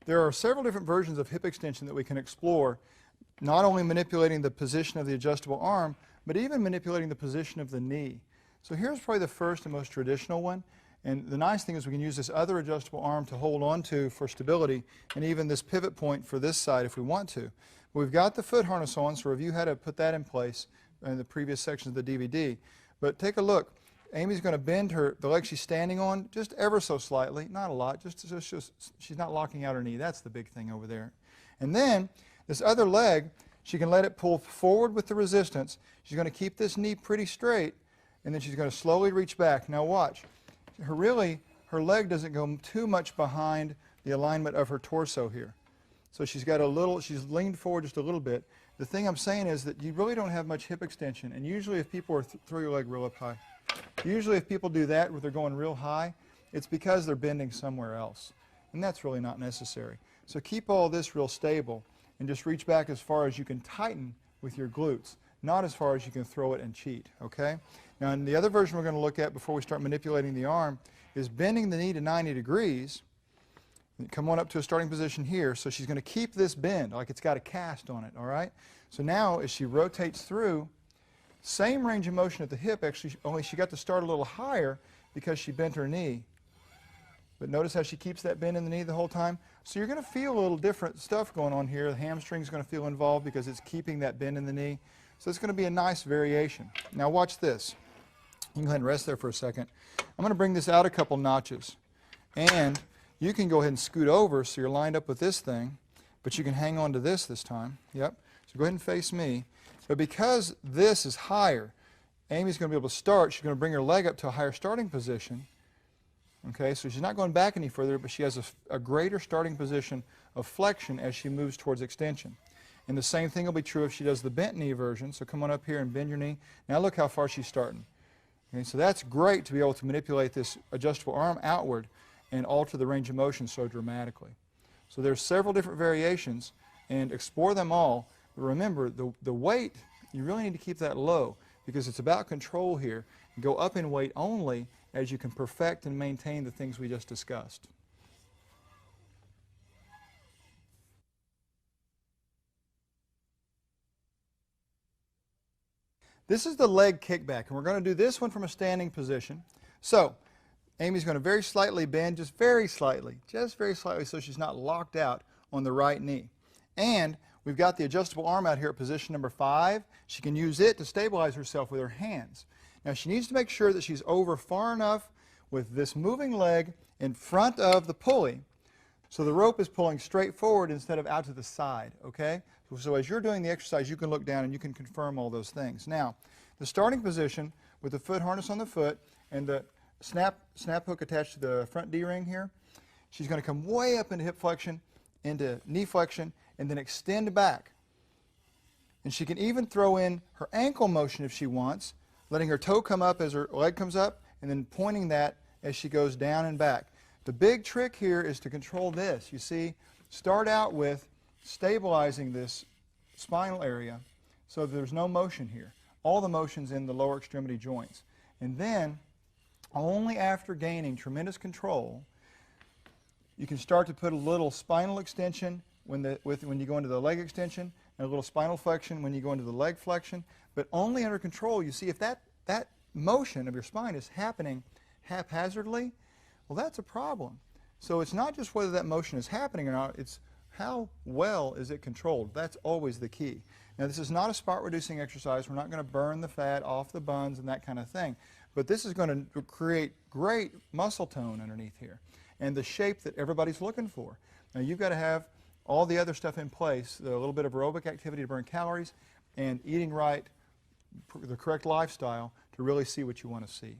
there are several different versions of hip extension that we can explore, not only manipulating the position of the adjustable arm, but even manipulating the position of the knee. So here's probably the first and most traditional one. And the nice thing is we can use this other adjustable arm to hold on to for stability, and even this pivot point for this side if we want to. But we've got the foot harness on, so review how to put that in place in the previous sections of the DVD. But take a look. Amy's going to bend the leg she's standing on just ever so slightly, not a lot, just she's not locking out her knee. That's the big thing over there. And then this other leg, she can let it pull forward with the resistance. She's going to keep this knee pretty straight, and then she's going to slowly reach back. Now watch. Her leg doesn't go too much behind the alignment of her torso here. So she's leaned forward just a little bit. The thing I'm saying is that you really don't have much hip extension, and usually if people throw your leg real up high, usually if people do that where they're going real high, it's because they're bending somewhere else, and that's really not necessary. So keep all this real stable and just reach back as far as you can tighten with your glutes, not as far as you can throw it and cheat, okay? Now, in the other version we're going to look at before we start manipulating the arm is bending the knee to 90 degrees. Come on up to a starting position here. So she's going to keep this bend like it's got a cast on it, all right? So now as she rotates through, same range of motion at the hip, actually, only she got to start a little higher because she bent her knee. But notice how she keeps that bend in the knee the whole time? So you're going to feel a little different stuff going on here. The hamstring's going to feel involved because it's keeping that bend in the knee. So it's going to be a nice variation. Now watch this. You can go ahead and rest there for a second. I'm going to bring this out a couple notches. And you can go ahead and scoot over so you're lined up with this thing, but you can hang on to this time. Yep. So go ahead and face me. But because this is higher, Amy's going to be able to start. She's going to bring her leg up to a higher starting position. Okay, so she's not going back any further, but she has a greater starting position of flexion as she moves towards extension. And the same thing will be true if she does the bent knee version. So come on up here and bend your knee. Now look how far she's starting. Okay, so that's great to be able to manipulate this adjustable arm outward and alter the range of motion so dramatically. So there's several different variations, and explore them all. But remember, the weight, you really need to keep that low because it's about control here. Go up in weight only as you can perfect and maintain the things we just discussed. This is the leg kickback, and we're going to do this one from a standing position. So Amy's going to very slightly bend, just very slightly, so she's not locked out on the right knee. And we've got the adjustable arm out here at position number 5. She can use it to stabilize herself with her hands. Now she needs to make sure that she's over far enough with this moving leg in front of the pulley so the rope is pulling straight forward instead of out to the side, okay? So as you're doing the exercise, you can look down and you can confirm all those things. Now, the starting position with the foot harness on the foot and the snap hook attached to the front D-ring here, she's going to come way up into hip flexion, into knee flexion, and then extend back. And she can even throw in her ankle motion if she wants, letting her toe come up as her leg comes up, and then pointing that as she goes down and back. The big trick here is to control this. You see, start out with stabilizing this spinal area so that there's no motion here. All the motion's in the lower extremity joints. And then, only after gaining tremendous control, you can start to put a little spinal extension when you go into the leg extension, and a little spinal flexion when you go into the leg flexion, but only under control. You see, if that motion of your spine is happening haphazardly, well, that's a problem. So it's not just whether that motion is happening or not, it's how well is it controlled. That's always the key. Now, this is not a spot reducing exercise. We're not going to burn the fat off the buns and that kind of thing. But this is going to create great muscle tone underneath here and the shape that everybody's looking for. Now, you've got to have all the other stuff in place, a little bit of aerobic activity to burn calories and eating right, the correct lifestyle to really see what you want to see.